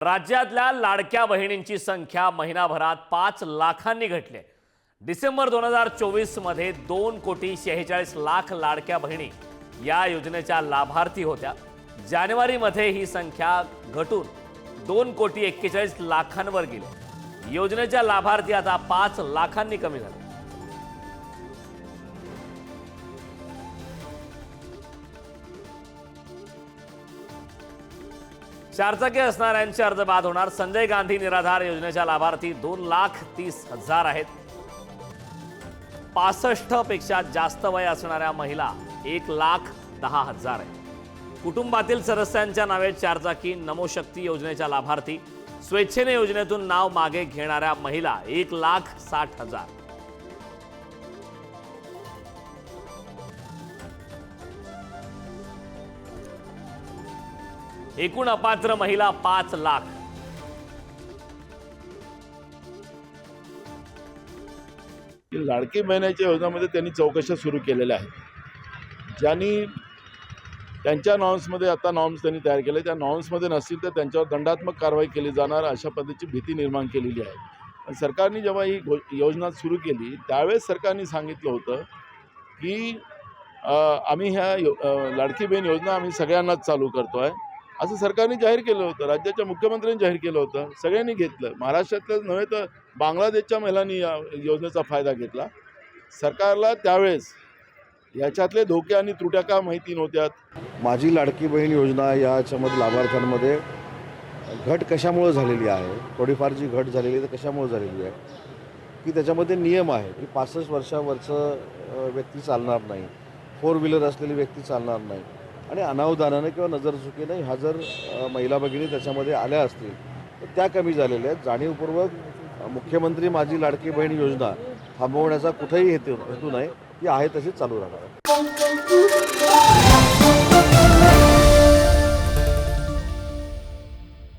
राज्यातल्या लाडक्या बहिणींची संख्या महिनाभरात 5 लाखांनी घटली आहे। डिसेंबर 2024 मध्ये 2,46,00,000 लाडक्या बहिणी या योजनेच्या लाभार्थी होत्या। जानेवारीमध्ये ही संख्या घटून 2,41,00,000 वर गेली। योजनेच्या लाभार्थी आता 5 लाखांनी कमी झाले। चारचाकी असणाऱ्यांचे अर्ज बाद होणार। संजय गांधी निराधार योजनेच्या लाभार्थी 2,30,000 आहेत। 65 पेक्षा जास्त वय असणाऱ्या महिला 1,10,000 आहेत। कुटुंबातील सदस्यांच्या नावे चारचाकी नमोशक्ती योजनेच्या लाभार्थी, स्वेच्छेने योजनेतून नाव मागे घेणाऱ्या महिला 1,60,000। एकूण अपात्र महिला 5 लाख। लाडकी बहिणीच्या योजनेमध्ये त्यांनी चौकशा सुरू केलेल्या आहेत। ज्यांनी त्यांच्या नॉर्म्समध्ये आता नॉर्म्स त्यांनी तयार केले, त्या नॉर्म्समध्ये नसतील तर त्यांच्यावर दंडात्मक कारवाई केली जाणार अशा पद्धतीची भीती निर्माण केलेली आहे। आणि सरकारने जेव्हा ही योजना सुरू केली त्यावेळेस सरकारने सांगितलं होतं की आम्ही ह्या लाडकी बहीण योजना आम्ही सगळ्यांनाच चालू करतो आहे असं सरकारने जाहीर केलं होतं। राज्याच्या मुख्यमंत्र्यांनी जाहीर केलं होतं, सगळ्यांनी घेतलं। महाराष्ट्रातलं नव्हे तर बांगलादेशच्या महिलांनी या योजनेचा फायदा घेतला। सरकारला त्यावेळेस याच्यातले धोके आणि त्रुट्या का माहिती नव्हत्या। माझी लाडकी बहीण योजना याच्यामध्ये लाभार्थ्यांमध्ये घट कशामुळे झालेली आहे, थोडीफार जी घट झालेली आहे तर कशामुळे झालेली आहे की त्याच्यामध्ये नियम आहे की 65 वर्षावरचं व्यक्ती चालणार नाही, 4 व्हीलर असलेली व्यक्ती चालणार नाही आणि अनावधानाने किंवा नजरचुकीने ह्या जर महिला भगिनी त्याच्यामध्ये आल्या असतील तर त्या कमी झालेल्या आहेत। जाणीवपूर्वक मुख्यमंत्री माझी लाडकी बहीण योजना थांबवण्याचा कुठेही हेतू नाही, ती आहे तशीच चालू राहणार आहे।